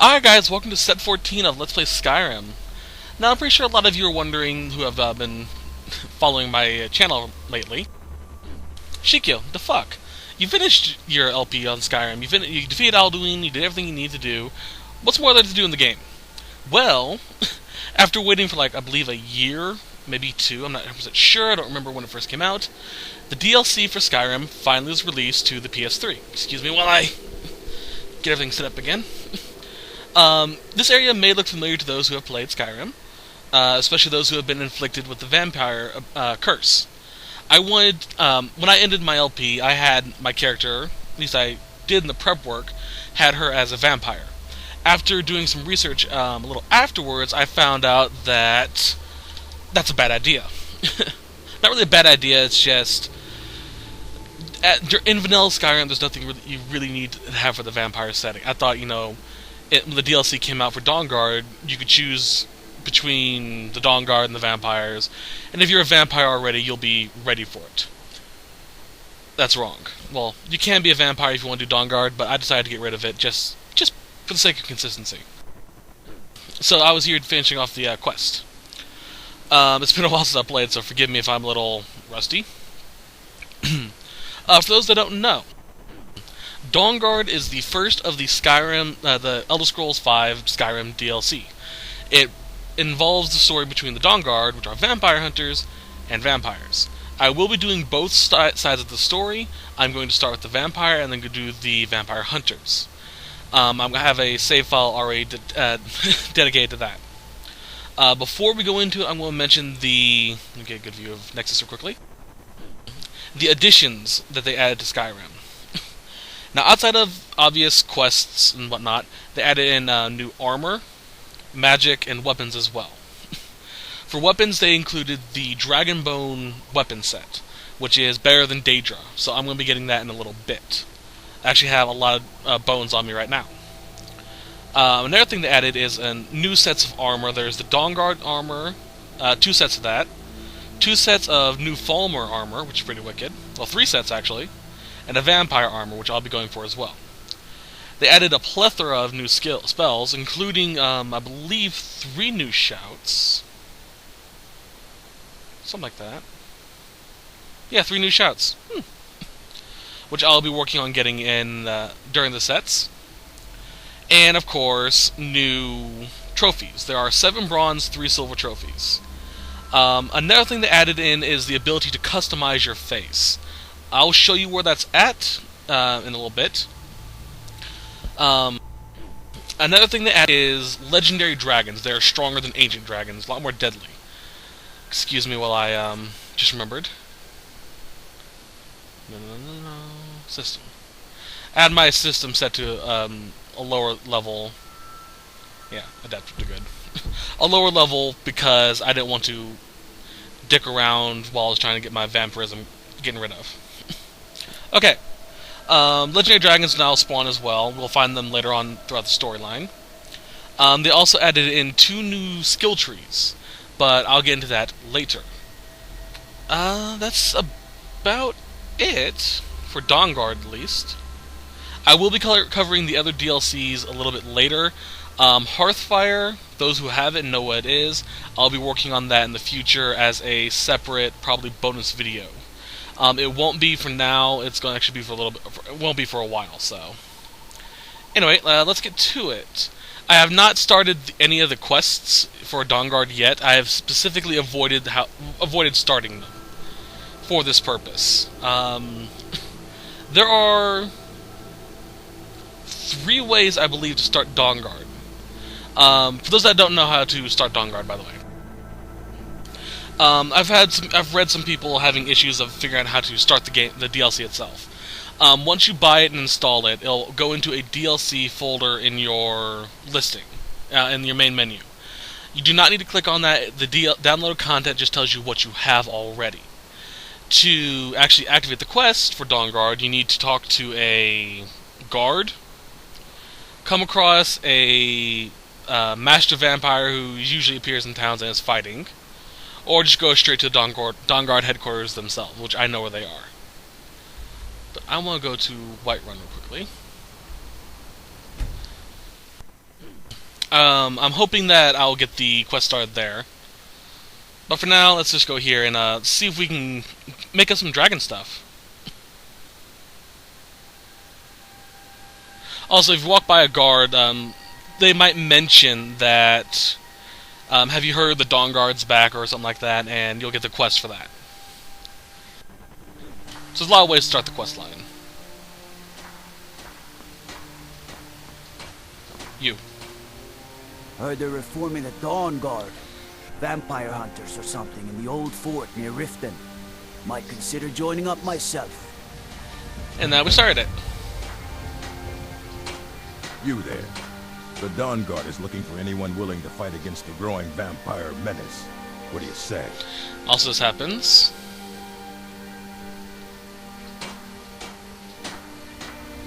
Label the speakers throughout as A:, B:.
A: Alright guys, welcome to set 14 of Let's Play Skyrim. Now I'm pretty sure a lot of you are wondering who have been following my channel lately. Shikyo, the fuck? You finished your LP on Skyrim, you defeated Alduin, you did everything you need to do. What's more there to do in the game? Well, after waiting for I believe a year, maybe two, I'm not 100% sure, I don't remember when it first came out, the DLC for Skyrim finally was released to the PS3. Excuse me while I get everything set up again. This area may look familiar to those who have played Skyrim, especially those who have been inflicted with the vampire curse. I wanted, when I ended my LP, I had my character, at least I did in the prep work, had her as a vampire. After doing some research a little afterwards, I found out that that's a bad idea. Not really a bad idea, it's just in vanilla Skyrim, there's nothing you really need to have for the vampire setting. I thought, when the DLC came out for Dawnguard, you could choose between the Dawnguard and the vampires, and if you're a vampire already, you'll be ready for it. That's wrong. Well, you can be a vampire if you want to do Dawnguard, but I decided to get rid of it just for the sake of consistency. So I was here finishing off the quest. It's been a while since I played, so forgive me if I'm a little rusty. For those that don't know, Dawnguard is the first of the Skyrim, the Elder Scrolls V Skyrim DLC. It involves the story between the Dawnguard, which are vampire hunters, and vampires. I will be doing both sides of the story. I'm going to start with the vampire, and then go do the vampire hunters. I'm going to have a save file already dedicated to that. Before we go into it, I'm going to mention let me get a good view of Nexus real quickly. The additions that they added to Skyrim. Now, outside of obvious quests and whatnot, they added in new armor, magic, and weapons as well. For weapons, they included the Dragonbone weapon set, which is better than Daedra, so I'm going to be getting that in a little bit. I actually have a lot of bones on me right now. Another thing they added is new sets of armor. There's the Dawnguard armor, 2 sets of that, 2 sets of new Falmer armor, which is pretty wicked. Well, 3 sets actually. And a vampire armor, which I'll be going for as well. They added a plethora of new spells, including, I believe, 3 new shouts. Something like that. Yeah, 3 new shouts. Which I'll be working on getting in during the sets. And, of course, new trophies. There are 7 bronze, 3 silver trophies. Another thing they added in is the ability to customize your face. I'll show you where that's at in a little bit. Another thing they add is legendary dragons. They're stronger than ancient dragons, a lot more deadly. Excuse me while I just remembered. No. System. Add my system set to a lower level. Yeah, adaptive to good. A lower level because I didn't want to dick around while I was trying to get my vampirism getting rid of. Okay, legendary dragons now spawn as well. We'll find them later on throughout the storyline. They also added in 2 new skill trees, but I'll get into that later. That's about it, for Dawnguard at least. I will be covering the other DLCs a little bit later. Hearthfire, those who have it know what it is. I'll be working on that in the future as a separate, probably bonus video. It won't be for now. It's going to actually be for a little bit. It won't be for a while. So, anyway, let's get to it. I have not started any of the quests for Dawnguard yet. I have specifically avoided starting them for this purpose. There are 3 ways, I believe, to start Dawnguard. For those that don't know how to start Dawnguard, by the way. I've read some people having issues of figuring out how to start the DLC itself. Once you buy it and install it, it'll go into a DLC folder in your listing, in your main menu. You do not need to click on that. The downloaded content just tells you what you have already. To actually activate the quest for Dawnguard, you need to talk to a guard, come across a master vampire who usually appears in towns and is fighting, or just go straight to the Dawnguard headquarters themselves, which I know where they are. But I want to go to Whiterun real quickly. I'm hoping that I'll get the quest started there. But for now, let's just go here and see if we can make us some dragon stuff. Also, if you walk by a guard, they might mention that, have you heard the Dawnguard's back or something like that, and you'll get the quest for that. So there's a lot of ways to start the quest line. You.
B: Heard they're reforming the Dawnguard. Vampire hunters or something in the old fort near Riften. Might consider joining up myself.
A: And we started it.
C: You there. The Dawnguard is looking for anyone willing to fight against the growing vampire menace. What do you say?
A: Also, this happens.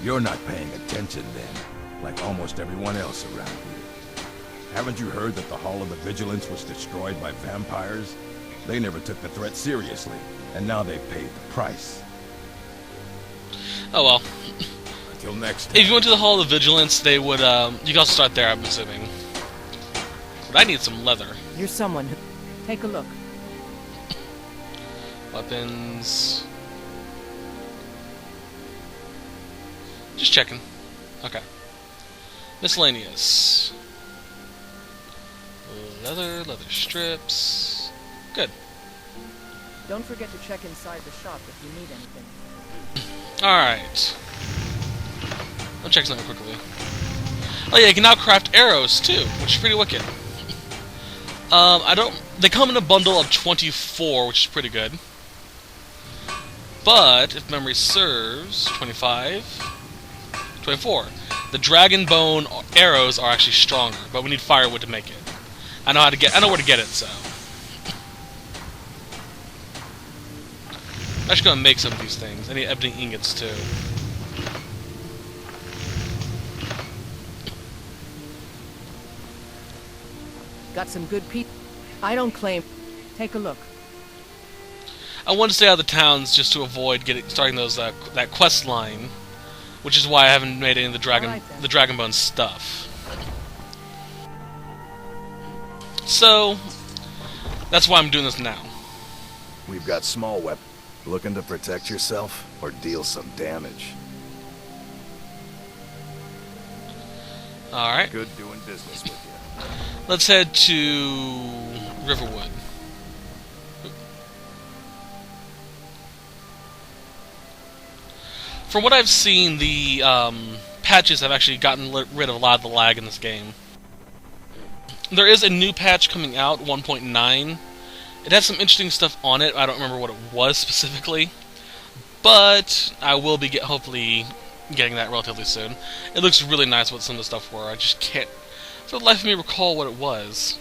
C: You're not paying attention then, like almost everyone else around here. Haven't you heard that the Hall of the Vigilance was destroyed by vampires? They never took the threat seriously, and now they've paid the price.
A: Oh well.
C: Until next time.
A: If you went to the Hall of Vigilance, they would, you can also start there, I'm assuming. But I need some leather.
D: You're someone who... Take a look.
A: Weapons... Just checking. Okay. Miscellaneous. Leather strips. Good.
D: Don't forget to check inside the shop if you need anything.
A: Alright. I'll check something quickly. Oh yeah, you can now craft arrows too, which is pretty wicked. They come in a bundle of 24, which is pretty good. But, if memory serves, 25... 24. The dragon bone arrows are actually stronger, but we need firewood to make it. I know where to get it, so. I'm actually gonna make some of these things. I need ebony ingots too.
D: Got some good people. I don't claim. Take a look.
A: I want to stay out of the towns just to avoid starting those that quest line, which is why I haven't made any of the Dragonbone stuff. So that's why I'm doing this now.
E: We've got small weapons. Looking to protect yourself or deal some damage?
A: All right.
E: Good doing business with you.
A: Let's head to Riverwood. From what I've seen, the patches have actually gotten rid of a lot of the lag in this game. There is a new patch coming out, 1.9. It has some interesting stuff on it. I don't remember what it was specifically, but I will be hopefully getting that relatively soon. It looks really nice what some of the stuff were. I just can't, for the life of me, recall what it was.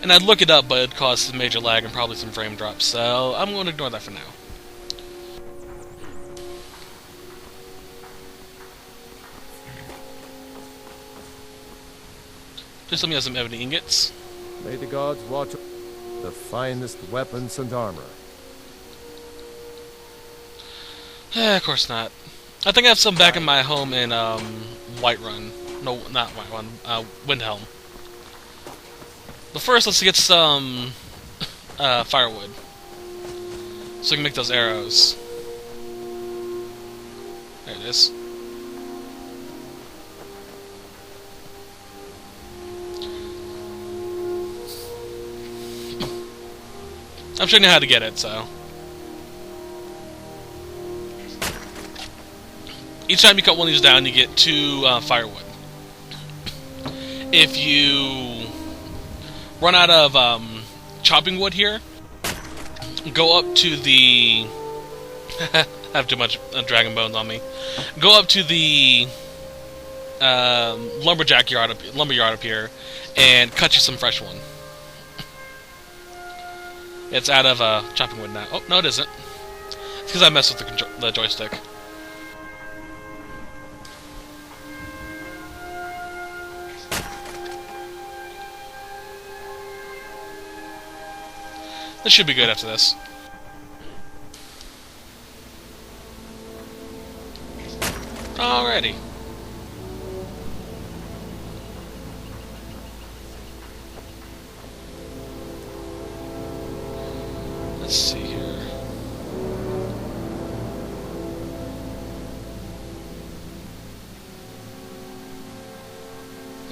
A: And I'd look it up, but it'd cause some major lag and probably some frame drops, so I'm going to ignore that for now. Just let me have some ebony ingots.
F: May the gods watch the finest weapons and armor.
A: Of course not. I think I have some back in my home in Whiterun. No, not Whiterun. Windhelm. But first, let's get some firewood, so we can make those arrows. There it is. I'm showing you how to get it, so. Each time you cut one of these down, you get 2 firewood. If you run out of chopping wood here, go up to the... I have too much dragon bones on me. Go up to the lumber yard up here, and cut you some fresh one. It's out of chopping wood now. Oh, no it isn't. It's because I messed with the joystick. This should be good after this. Alrighty.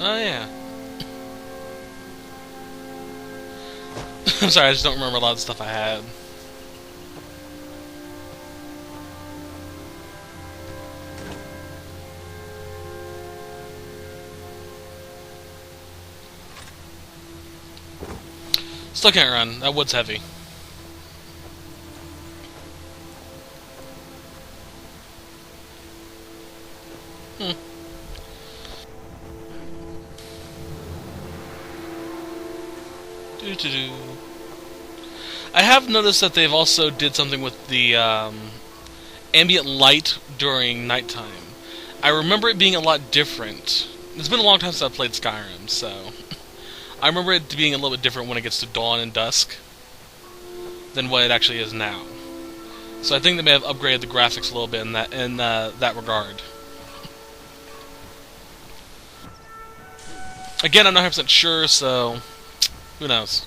A: Oh, yeah. I'm sorry, I just don't remember a lot of the stuff I had. Still can't run. That wood's heavy. Doo-doo-doo. I have noticed that they've also did something with the ambient light during nighttime. I remember it being a lot different. It's been a long time since I've played Skyrim, so I remember it being a little bit different when it gets to dawn and dusk than what it actually is now. So I think they may have upgraded the graphics a little bit in that regard. Again, I'm not 100% sure, so who knows?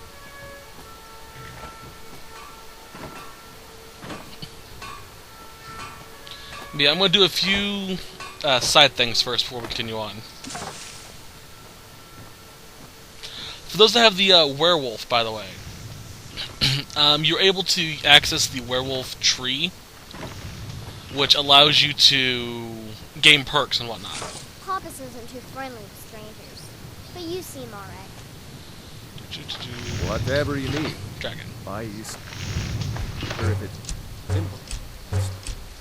A: But yeah, I'm going to do a few side things first before we continue on. For those that have the werewolf, by the way, you're able to access the werewolf tree, which allows you to gain perks and whatnot.
G: Poppus isn't too friendly with strangers, but you seem alright.
F: Whatever you need.
A: Dragon.
F: Buy you. Or if it's simple.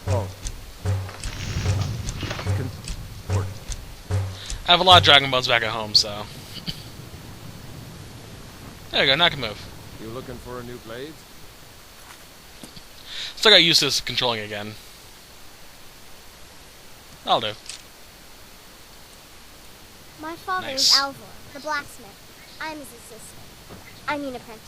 F: Oh.
A: I have a lot of dragon bones back at home, so there you go. Now I can move.
F: You looking for a new blade?
A: Still got used to this controlling again. I'll do.
G: My father
A: Nice.
G: is Alvor, the blacksmith. I'm his assistant. I mean apprentice.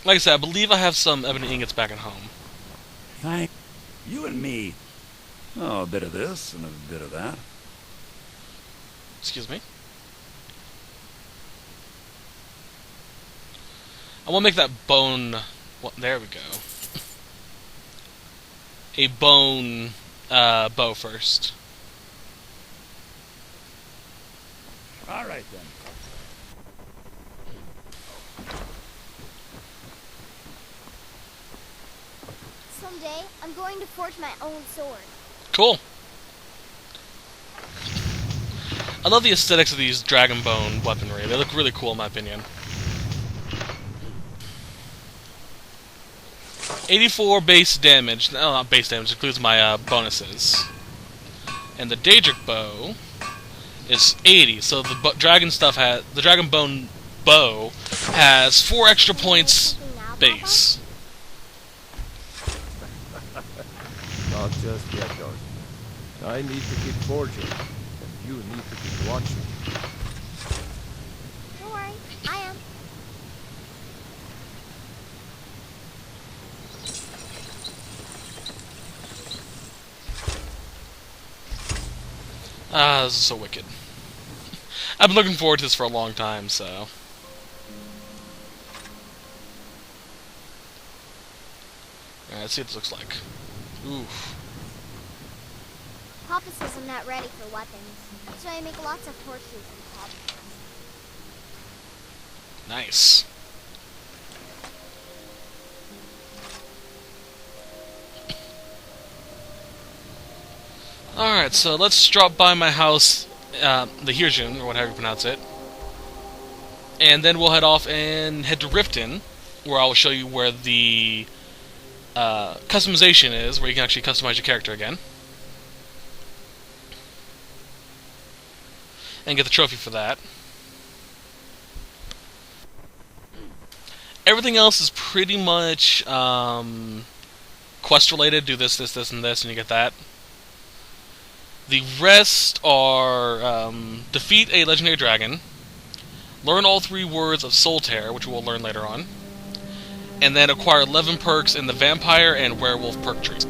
A: Like I said, I believe I have some ebony ingots back at home.
B: Thank you and me. Oh, a bit of this and a bit of that.
A: Excuse me. I want to make that bone... Well, there we go. A bone bow first.
B: All right, then.
G: Someday, I'm going to forge my own sword.
A: Cool. I love the aesthetics of these dragon bone weaponry. They look really cool in my opinion. 84 base damage. No, not base damage. Includes my bonuses. And the Daedric bow is 80. So the dragon stuff has the dragon bone bow has 4 extra points base.
F: Not just yet, Dark. I need to keep forging, and you need to keep watching.
G: Don't worry, I am.
A: Ah, this is so wicked. I've been looking forward to this for a long time, so... Alright, let's see what this looks like. Oof.
G: Poppus isn't that ready for weapons, so I make lots of horseshoes and poppers.
A: Nice. Alright, so let's drop by my house, the Hearthfire, or whatever you pronounce it. And then we'll head off and head to Riften, where I will show you where the customization is, where you can actually customize your character again. And get the trophy for that. Everything else is pretty much quest related. Do this, this, this, and this, and you get that. The rest are defeat a legendary dragon, learn all 3 words of Soul Tear, which we'll learn later on, and then acquire 11 perks in the vampire and werewolf perk trees.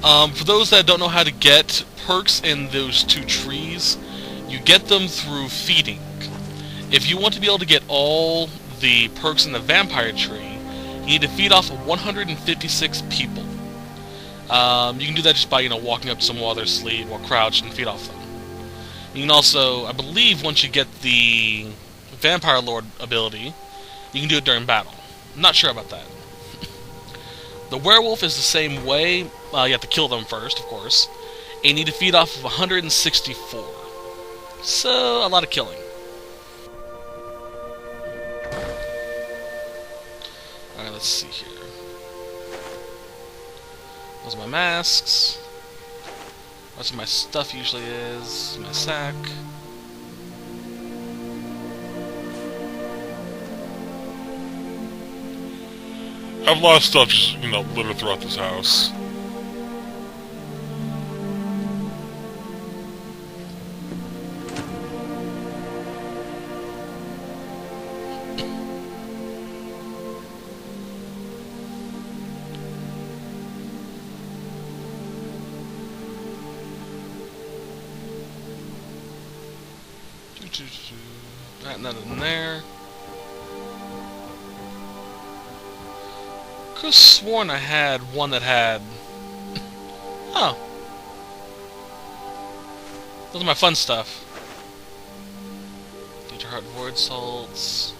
A: For those that don't know how to get perks in those 2 trees, you get them through feeding. If you want to be able to get all the perks in the vampire tree, you need to feed off 156 people. You can do that just by, walking up to someone while they're asleep, while crouched, and feed off them. You can also, I believe, once you get the Vampire Lord ability, you can do it during battle. I'm not sure about that. The werewolf is the same way. You have to kill them first, of course. And you need to feed off of 164. So, a lot of killing. Alright, let's see here. Those are my masks. That's what my stuff usually is. My sack.
H: I have a lot of stuff just, littered throughout this house.
A: Alright, nothing in there. Could've sworn I had one that had... Oh. Those are my fun stuff. Danger Heart Void Salts.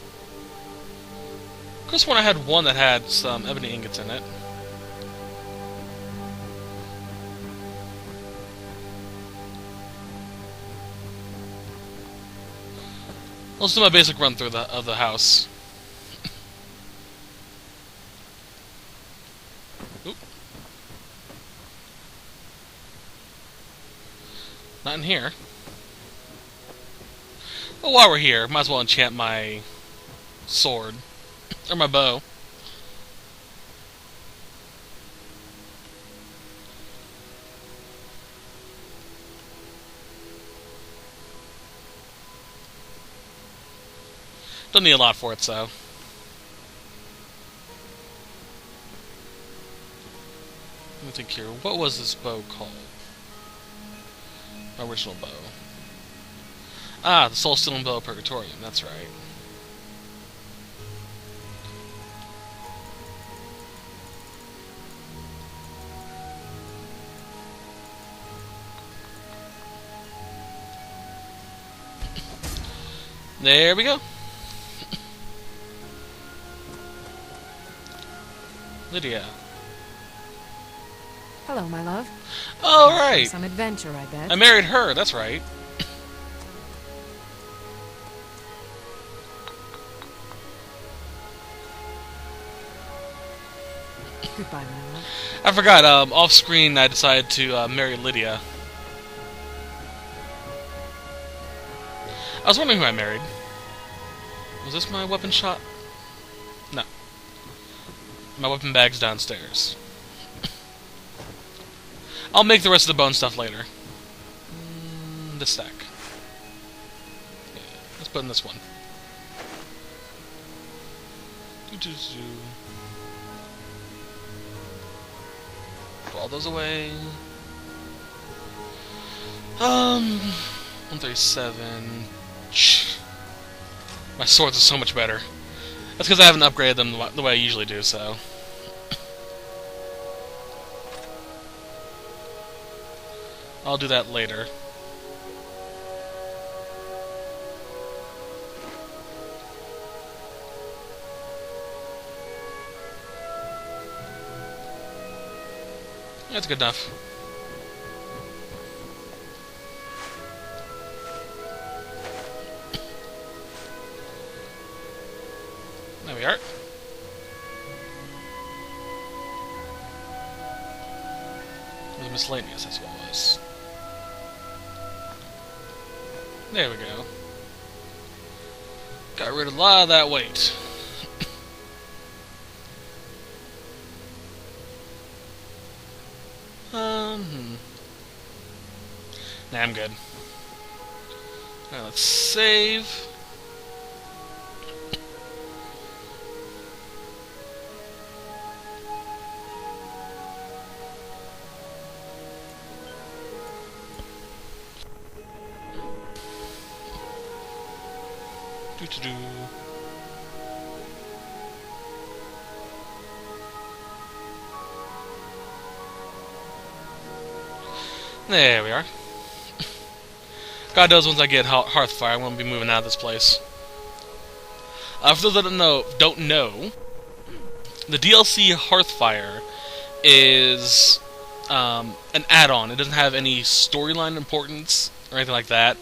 A: Could've sworn I had one that had some ebony ingots in it. Let's do my basic run through of the house. Oop. Not in here. Well, while we're here, might as well enchant my sword. Or my bow. Don't need a lot for it, so. Let me think here. What was this bow called? My original bow. Ah, the Soul Stealing Bow of Purgatorium. That's right. There we go. Lydia.
I: Hello, my love.
A: Oh, right.
I: Some adventure, I bet.
A: I married her, that's right.
I: Goodbye, my love.
A: I forgot, off screen I decided to marry Lydia. I was wondering who I married. Was this my weapon shot? No. My weapon bag's downstairs. I'll make the rest of the bone stuff later. This stack. Yeah, let's put in this one. Put all those away. 137. My swords are so much better. That's because I haven't upgraded them the way I usually do, so. I'll do that later. That's good enough. There we are. It was miscellaneous, that's what it was. There we go. Got rid of a lot of that weight. Nah, I'm good. Alright, let's save. Do-do-do. There we are. God knows once I get Hearthfire, I'm going to be moving out of this place. For those that don't know, the DLC Hearthfire is an add-on. It doesn't have any storyline importance or anything like that.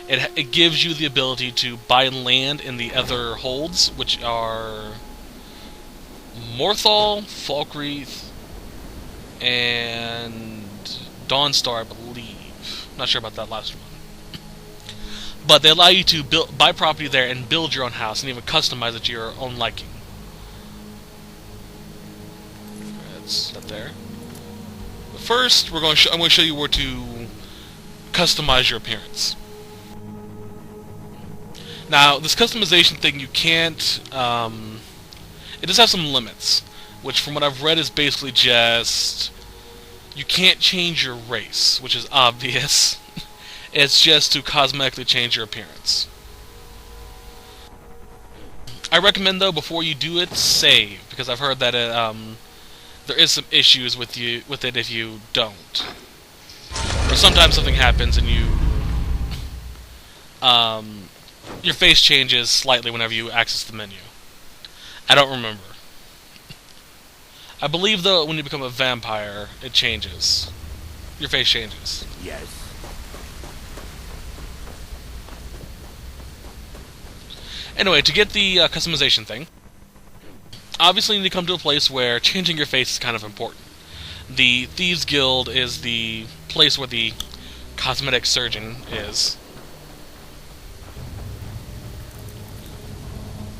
A: It gives you the ability to buy land in the other holds, which are Morthal, Falkreath, and Dawnstar, I believe. Not sure about that last one. But they allow you to buy property there and build your own house and even customize it to your own liking. That's that there. But first, I'm going to show you where to customize your appearance. Now, this customization thing, you can't... it does have some limits, which from what I've read is basically just... You can't change your race, which is obvious. It's just to cosmetically change your appearance. I recommend, though, before you do it, save, because I've heard that there is some issues with it if you don't. Or sometimes something happens and your face changes slightly whenever you access the menu. I don't remember. I believe, though, when you become a vampire, it changes. Your face changes.
B: Yes.
A: Anyway, to get the customization thing, obviously you need to come to a place where changing your face is kind of important. The Thieves Guild is the place where the Cosmetic Surgeon is.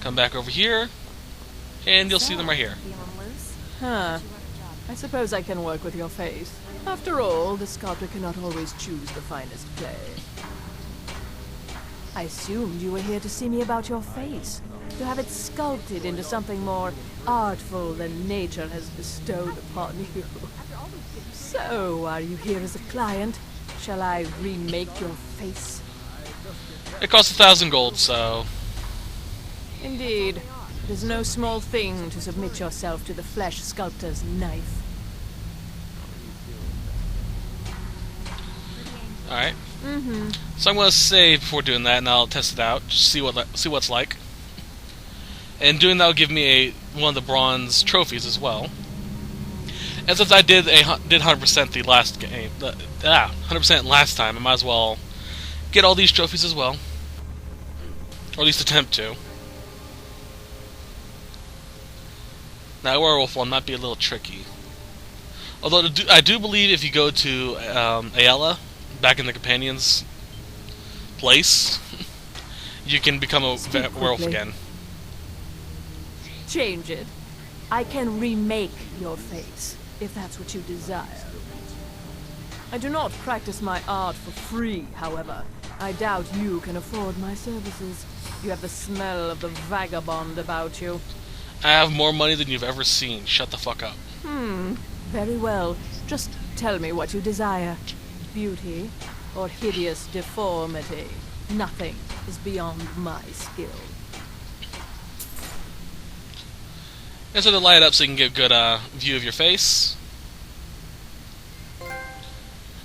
A: Come back over here, and you'll see them right here.
D: Huh. I suppose I can work with your face. After all, the sculptor cannot always choose the finest clay. I assumed you were here to see me about your face, to have it sculpted into something more artful than nature has bestowed upon you. So, are you here as a client? Shall I remake your face?
A: It costs 1,000 gold, so...
D: Indeed. It is no small thing to submit yourself to the flesh sculptor's knife.
A: Alright. So I'm going to save before doing that, and I'll test it out, just see what it's like. And doing that will give me one of the bronze trophies as well. And since I did 100% the last game, 100% last time, I might as well get all these trophies as well, or at least attempt to. Now, a werewolf one might be a little tricky. Although I do believe if you go to Ayala, back in the companion's place, you can become a werewolf again.
D: Change it. I can remake your face, if that's what you desire. I do not practice my art for free, however. I doubt you can afford my services. You have the smell of the vagabond about you.
A: I have more money than you've ever seen. Shut the fuck up.
D: Very well. Just tell me what you desire. Beauty or hideous deformity. Nothing is beyond my skill.
A: And so to light it up so you can get a good view of your face.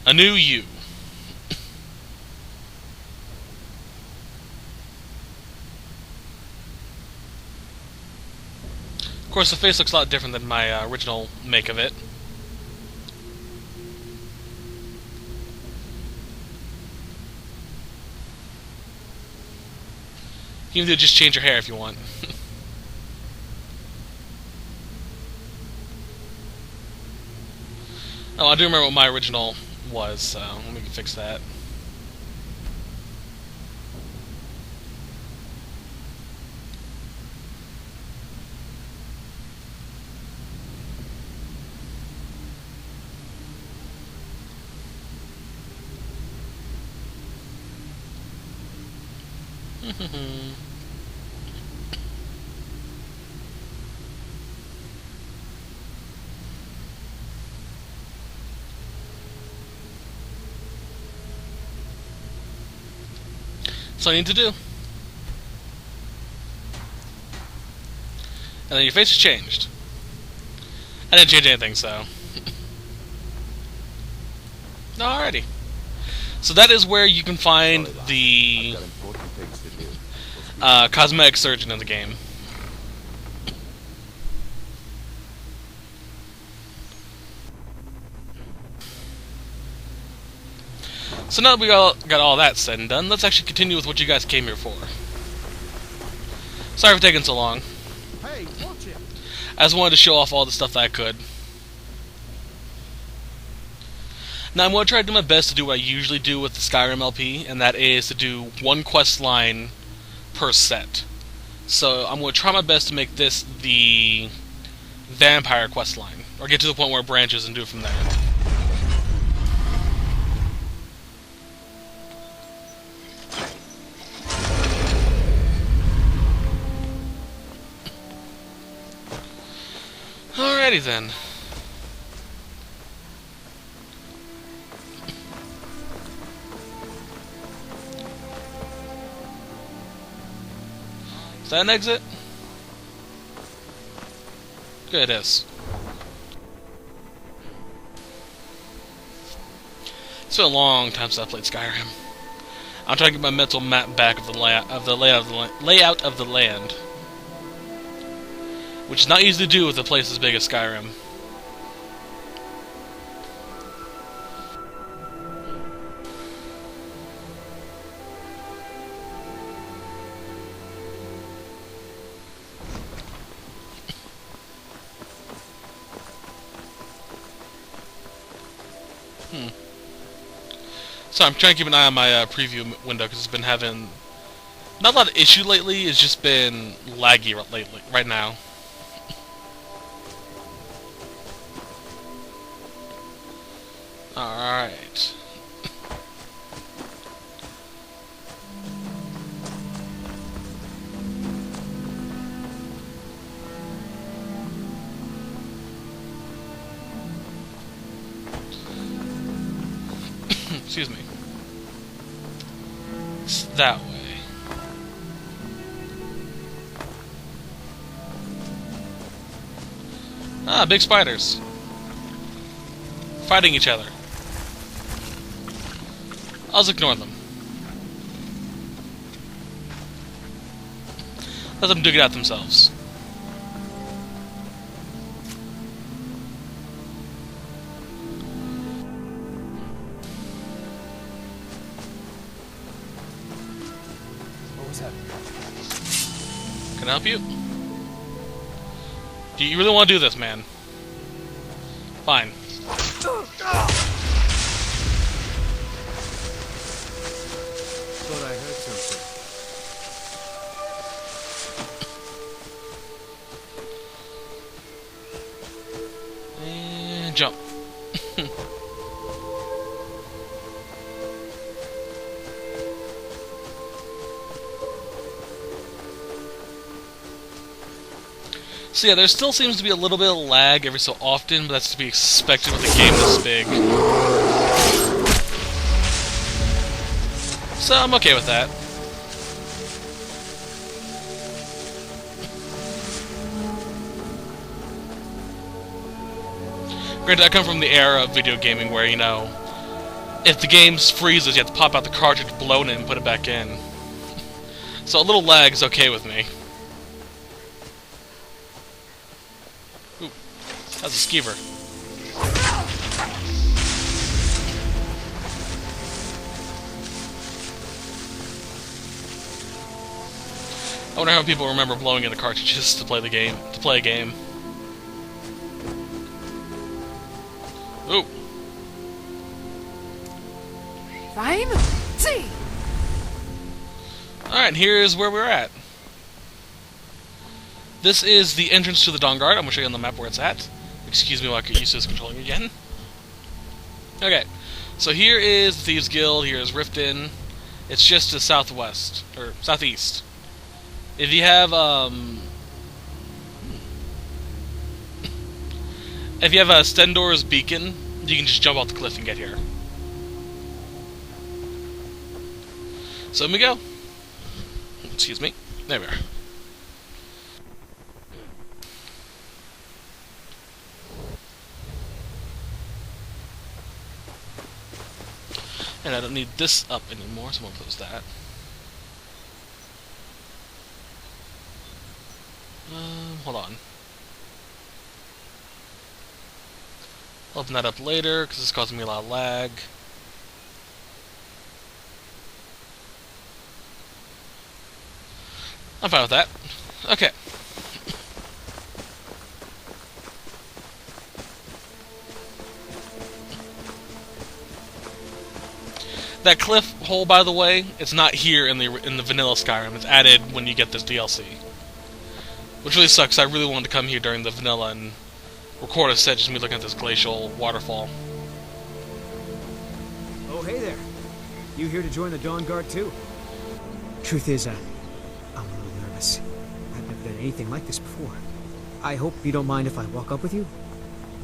A: A new you. Of course, the face looks a lot different than my original make of it. You can just change your hair if you want. Oh, I do remember what my original was, so let me fix that. That's all you need to do. And then your face is changed. I didn't change anything, so... Alrighty. So that is where you can find the
F: Got important things to do.
A: Cosmetic Surgeon in the game. So now that we got all that said and done, let's actually continue with what you guys came here for. Sorry for taking so long.
F: Hey, watch it!
A: I just wanted to show off all the stuff that I could. Now I'm going to try to do my best to do what I usually do with the Skyrim LP, and that is to do one quest line per set. So I'm going to try my best to make this the vampire quest line, or get to the point where it branches and do it from there. Alrighty then. Is that an exit? Good, it is. It's been a long time since I played Skyrim. I'm trying to get my mental map back of the layout of the land, which is not easy to do with a place as big as Skyrim. So I'm trying to keep an eye on my preview window because it's been having not a lot of issue lately. It's just been laggy lately, right now. All right. Excuse me. It's that way. Ah, big spiders. Fighting each other. I'll just ignore them. Let them dig it out themselves. Can I help you? Do you really want to do this, man? Fine.
F: Thought I heard something.
A: And jump. So yeah, there still seems to be a little bit of lag every so often, but that's to be expected with a game this big. So I'm okay with that. Granted, I come from the era of video gaming where, you know, if the game freezes, you have to pop out the cartridge, blow it, and put it back in. So a little lag is okay with me. Ooh, that's a skeever. I wonder how people remember blowing in the cartridges to play the game, to play a game. Ooh.
I: Fine. See.
A: Alright, here's where we're at. This is the entrance to the Dawnguard. I'm going to show you on the map where it's at. Excuse me while I get used to this controlling again. Okay, so here is the Thieves Guild, here is Riften. It's just to southwest, or southeast. If you have, if you have a Stendor's Beacon, you can just jump off the cliff and get here. So let me go. Excuse me. There we are. And I don't need this up anymore, so I'm going to close that. Hold on. I'll open that up later, because it's causing me a lot of lag. I'm fine with that. Okay. That cliff hole, by the way, it's not here in the vanilla Skyrim. It's added when you get this DLC, which really sucks. I really wanted to come here during the vanilla and record a set just me looking at this glacial waterfall.
J: Oh, hey there. You here to join the Dawnguard too? Truth is, I'm a little nervous. I've never done anything like this before. I hope you don't mind if I walk up with you.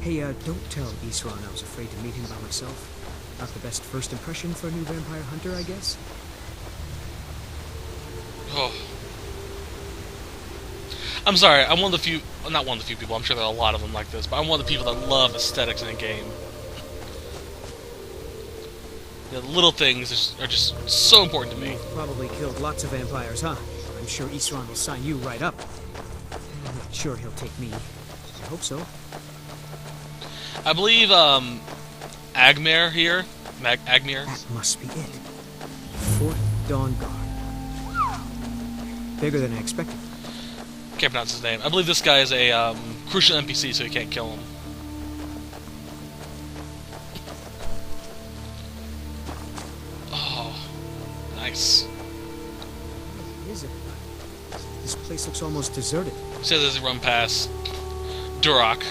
J: Hey, don't tell Isran I was afraid to meet him by myself. Not the best first impression for a new vampire hunter, I guess.
A: Oh. I'm sorry, I'm one of the few, well, not one of the few people, I'm sure there are a lot of them like this, but I'm one of the people that love aesthetics in a game. The little things are just so important to me.
J: You've probably killed lots of vampires, huh? I'm sure Isran will sign you right up. I'm not sure he'll take me. I hope so.
A: I believe, Agmir here? Agmir?
J: That must be it. Fort Dawnguard. Bigger than I expected.
A: Can't pronounce his name. I believe this guy is a crucial NPC, so you can't kill him. Oh, nice.
J: What is it? This place looks almost deserted.
A: It says as you run past Duroc.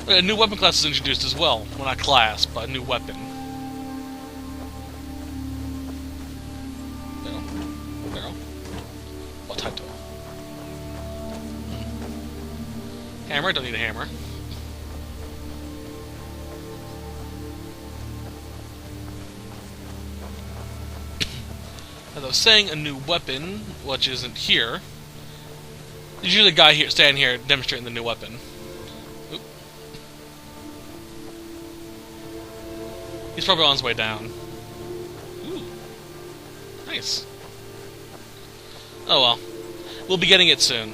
A: A new weapon class is introduced as well. Well, not class, but a new weapon. Barrel. Potato. Hammer, don't need a hammer. As I was saying, a new weapon, which isn't here. There's usually a guy here standing here demonstrating the new weapon. He's probably on his way down. Ooh. Nice. Oh well. We'll be getting it soon.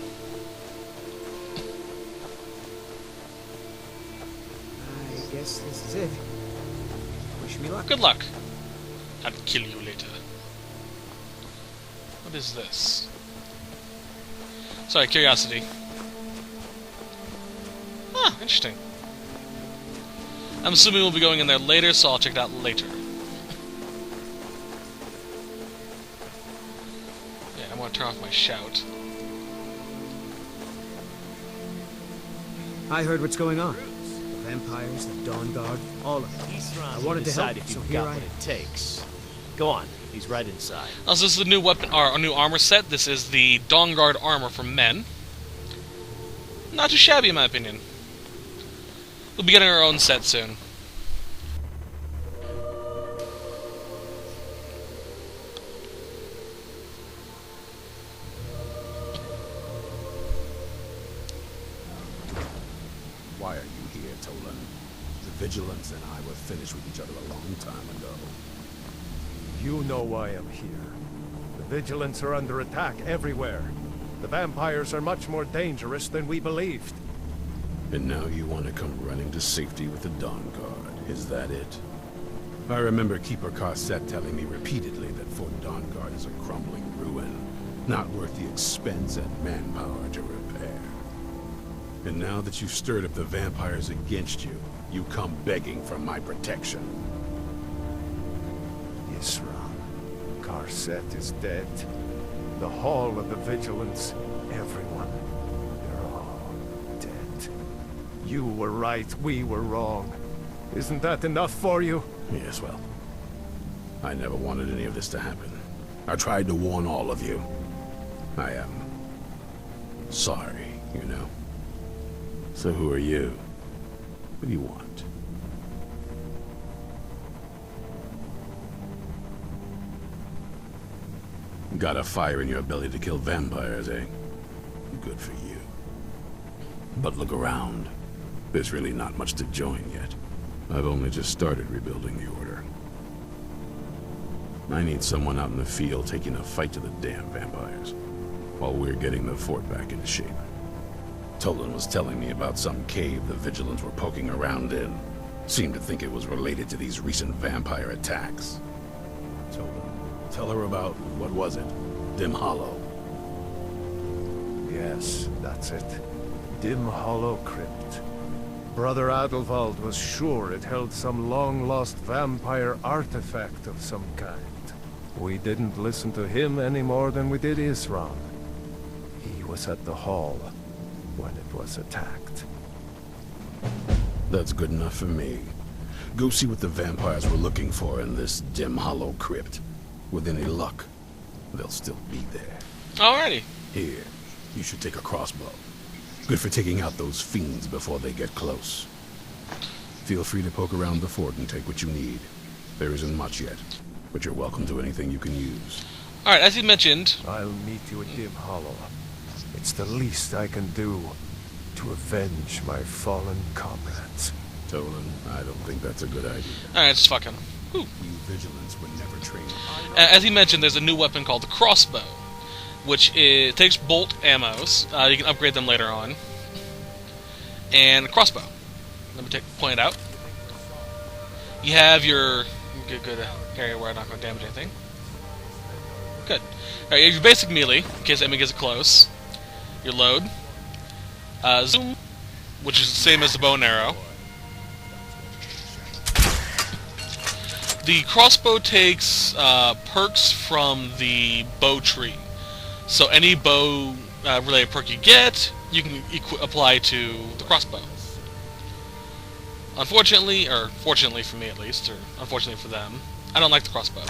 J: I guess this is it. Wish me luck.
A: Good luck. I'll kill you later. What is this? Sorry, curiosity. Ah, interesting. I'm assuming we'll be going in there later, so I'll check it out later. Yeah, I'm gonna turn off my shout.
J: I heard what's going on. The vampires, the Dawnguard, all of it. I wanted to help,
K: if
J: so
K: you've
J: here
K: got
J: I
K: what
J: am.
K: it takes. Go on, he's right inside.
A: So this is the new weapon, or a new armor set. This is the Dawnguard armor for men. Not too shabby in my opinion. We'll be getting our own set soon.
C: Why are you here, Tola? The Vigilance and I were finished with each other a long time ago.
F: You know why I'm here. The Vigilants are under attack everywhere. The vampires are much more dangerous than we believed.
C: And now you want to come running to safety with the Dawnguard, is that it? I remember Keeper Carset telling me repeatedly that Fort Dawnguard is a crumbling ruin, not worth the expense and manpower to repair. And now that you've stirred up the vampires against you, you come begging for my protection.
F: Isran. Carset is dead. The Hall of the Vigilance. Everyone. They're all dead. You were right, we were wrong. Isn't that enough for you?
C: Yes, well, I never wanted any of this to happen. I tried to warn all of you. I am sorry, you know. So who are you? What do you want? Got a fire in your belly to kill vampires, eh? Good for you. But look around. There's really not much to join yet. I've only just started rebuilding the Order. I need someone out in the field taking a fight to the damn vampires, while we're getting the fort back into shape. Tolan was telling me about some cave the Vigilants were poking around in. Seemed to think it was related to these recent vampire attacks. Tolan, tell her about, what was it? Dim Hollow.
F: Yes, that's it. Dim Hollow Crypt. Brother Adelwald was sure it held some long-lost vampire artifact of some kind. We didn't listen to him any more than we did Isran. He was at the hall when it was attacked.
C: That's good enough for me. Go see what the vampires were looking for in this Dim Hollow Crypt. With any luck, they'll still be there.
A: Alrighty.
C: Here, you should take a crossbow. Good for taking out those fiends before they get close. Feel free to poke around the fort and take what you need. There isn't much yet, but you're welcome to anything you can use.
A: Alright, as you mentioned...
F: I'll meet you at Dim Hollow. It's the least I can do to avenge my fallen comrades.
C: Tolan, I don't think that's a good idea.
A: Alright, just fucking... Whew.
C: You Vigilants were never trained.
A: As he mentioned, there's a new weapon called the Crossbow, which takes bolt ammos. You can upgrade them later on. And a crossbow. Let me point it out. You have your good area where I'm not going to damage anything. Good. Alright, you have your basic melee, in case the enemy gets close. Your load. Zoom, which is the same as the bow and arrow. The crossbow takes perks from the bow tree. So any bow related perk you get, you can apply to the crossbow. Unfortunately, or fortunately for me at least, or unfortunately for them, I don't like the crossbow.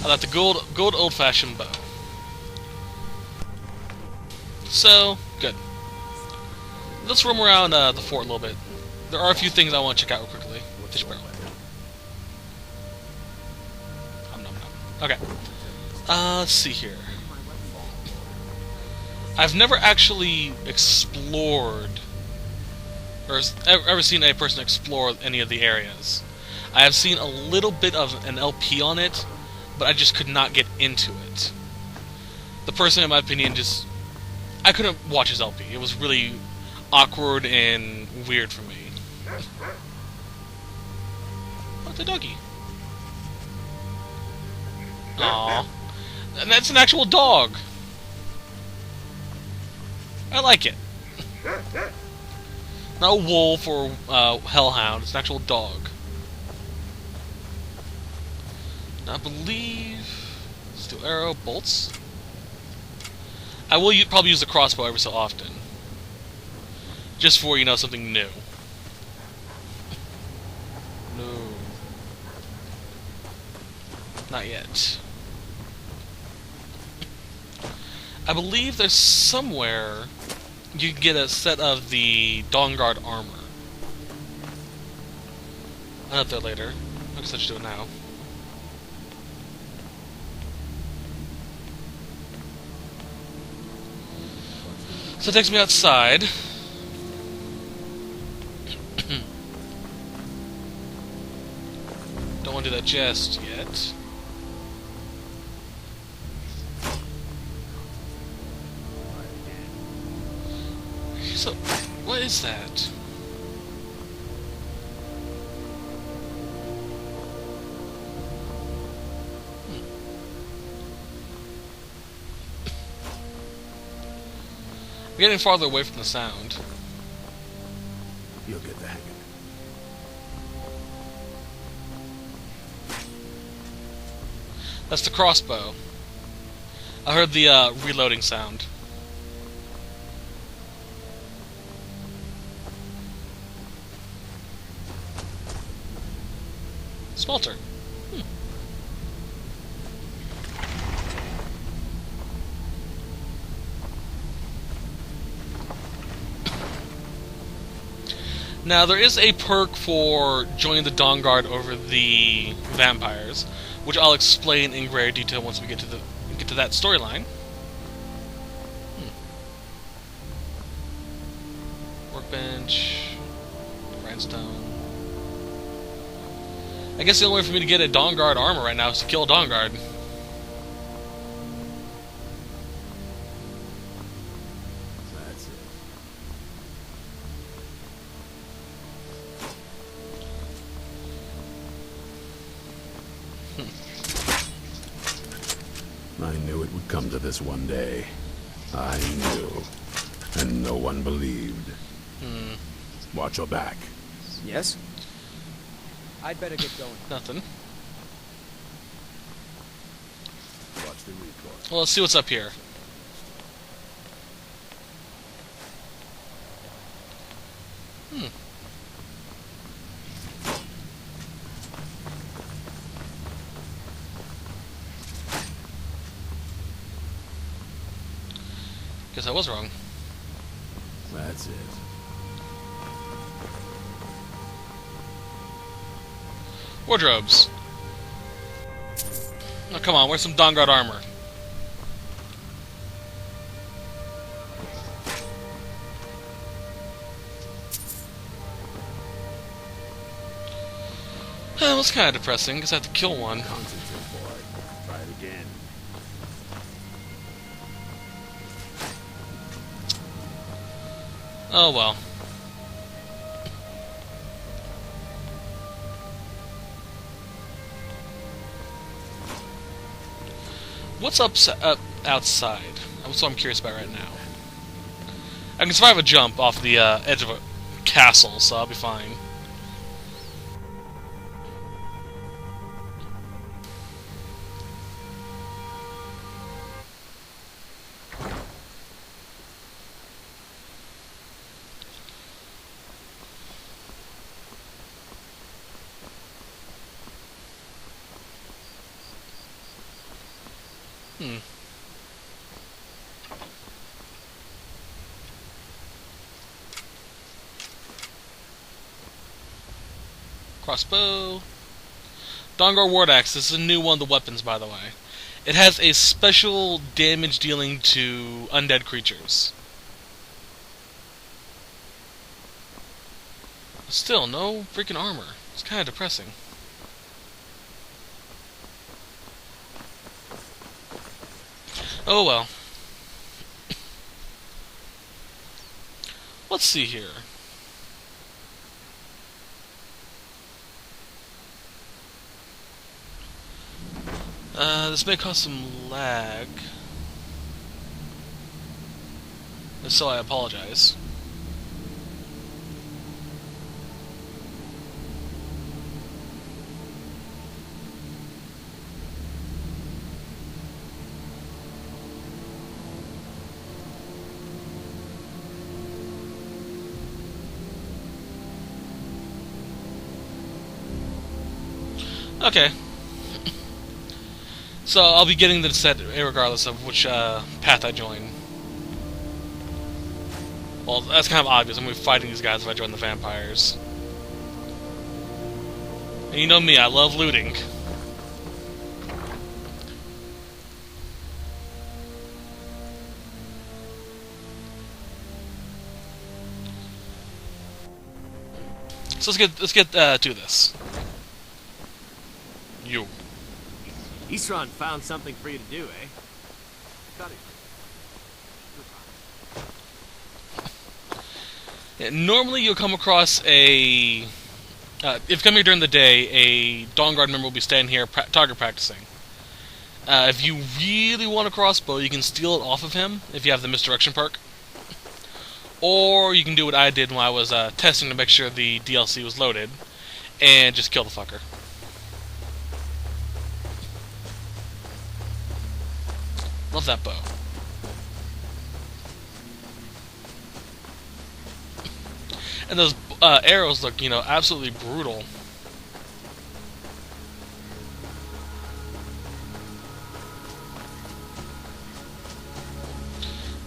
A: I like the good old-fashioned bow. So, good. Let's roam around the fort a little bit. There are a few things I want to check out real quickly. Fish barrel. Okay. Let's see here. I've never actually explored, or ever seen a person explore any of the areas. I have seen a little bit of an LP on it, but I just could not get into it. The person, in my opinion, I couldn't watch his LP. It was really awkward and weird for me. Oh, the doggy. Aww. And that's an actual dog. I like it. Not a wolf or hellhound, it's an actual dog. I believe... Steel arrow, bolts. I will probably use the crossbow every so often. Just for, something new. No. Not yet. I believe there's somewhere you can get a set of the Dawnguard armor. I'll have that later. I guess I should do it now. So it takes me outside. Don't want to do that just yet. So, what is that? We're getting farther away from the sound.
C: You'll get the hang of it.
A: That's the crossbow. I heard the reloading sound. Smelter. Now, there is a perk for joining the Dawnguard over the vampires, which I'll explain in greater detail once we get to that storyline. Workbench. Grindstone. I guess the only way for me to get a Dawnguard armor right now is to kill a Dawnguard.
B: That's it.
C: I knew it would come to this one day. I knew. And no one believed. Watch your back.
J: Yes? I'd better get going.
A: Nothing.
C: Watch the recoil.
A: Well, let's see what's up here. Guess I was wrong.
C: That's it.
A: Wardrobes. Oh, come on, where's some Dawnguard armor? Well, it's kind of depressing, because I have to kill one.
C: Concentrate, boy. Try it again.
A: Oh well. What's up outside? That's what I'm curious about right now. I can survive a jump off the edge of a castle, so I'll be fine. Crossbow. Dawnguard Ward Axe. This is a new one of the weapons, by the way. It has a special damage dealing to undead creatures. Still, no freaking armor. It's kind of depressing. Oh well. Let's see here. This may cause some lag. If so, I apologize. Okay. So I'll be getting the set regardless of which path I join. Well, that's kind of obvious. I'm going to be fighting these guys if I join the vampires. And you know me, I love looting. So let's get to this. You.
K: Isran found something for you to do, eh? Got it.
A: Yeah, normally you'll come across a... if you come here during the day, a Dawnguard member will be standing here target practicing. If you really want a crossbow, you can steal it off of him if you have the misdirection perk. Or you can do what I did when I was testing to make sure the DLC was loaded, and just kill the fucker. Love that bow. And those arrows look, you know, absolutely brutal.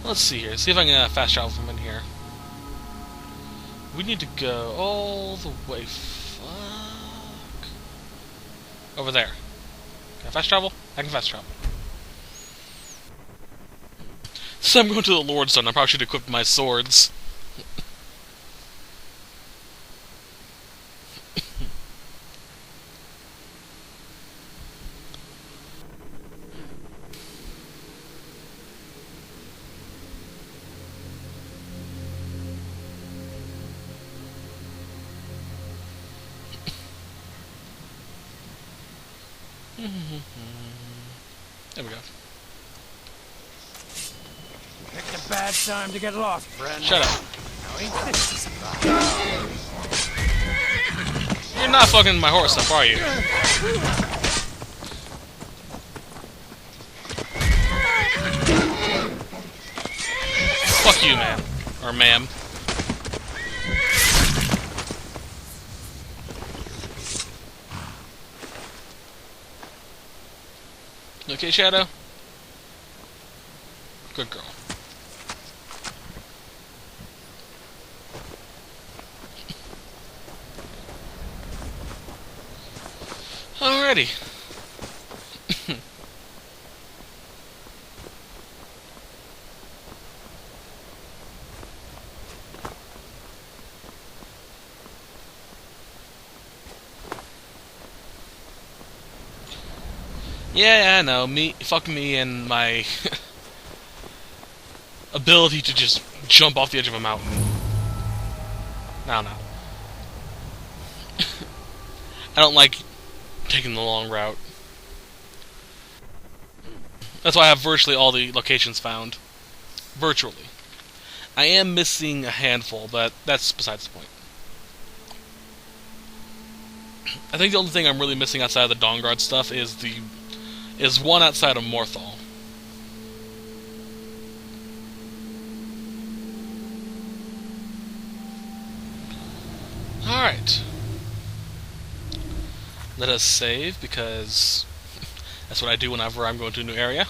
A: Let's see here. See if I can fast travel from in here. We need to go all the way. Fuck. Over there. Can I fast travel? I can fast travel. So I'm going to the Lord's Stone. I probably should equip my swords. There we go.
F: Picked a bad time to get lost, friend.
A: Shut up.
F: Now ain't this a surprise?
A: You're not fucking my horse up, are you? Fuck you, man. Or ma'am. Okay, Shadow? Good girl. Alrighty. Yeah, I know. Fuck me and my ability to just jump off the edge of a mountain. No. I don't like taking the long route. That's why I have virtually all the locations found. Virtually. I am missing a handful, but that's besides the point. I think the only thing I'm really missing outside of the Dawnguard stuff is one outside of Morthal. Alright. Let us save, because that's what I do whenever I'm going to a new area.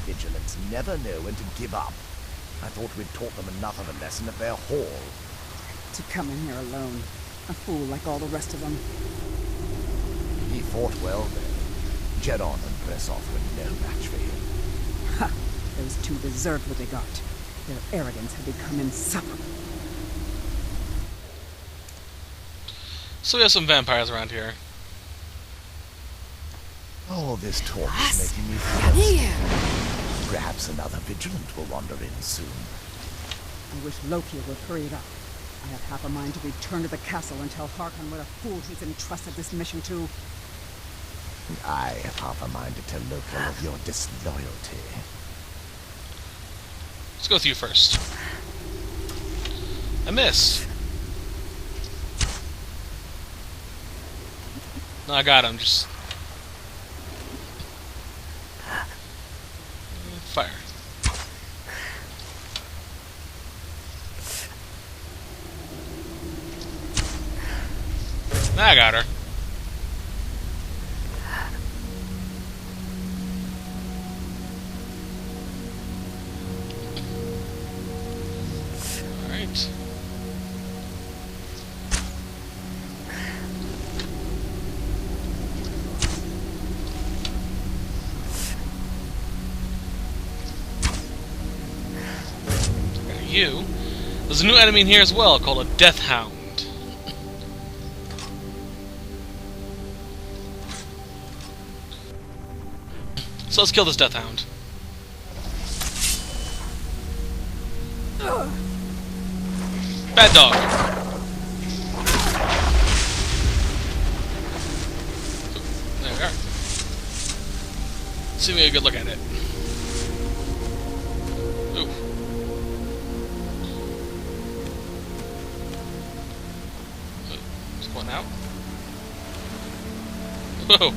L: Vigilants never know when to give up. I thought we'd taught them enough of a lesson at their hall.
I: To come in here alone. A fool like all the rest of them.
L: He fought well then. Jedon and Bressoff were no match for him.
I: Ha! Those two deserved what they got. Their arrogance had become insufferable.
A: So we have some vampires around here.
L: All this talk is making me
I: Come
L: thirsty.
I: here!
L: Perhaps another vigilant will wander in soon.
I: I wish Loki would hurry it up. I have half a mind to return to the castle and tell Harkon what a fool he's entrusted this mission to.
L: And I have half a mind to tell Loki of your disloyalty.
A: Let's go with you first. I missed. No, I got him. Just fire. I got her. All right. You. There's a new enemy in here as well called a Death Hound. So let's kill this Death Hound. Bad dog. There we are. See me a good look at it. Ooh. One out. Whoa.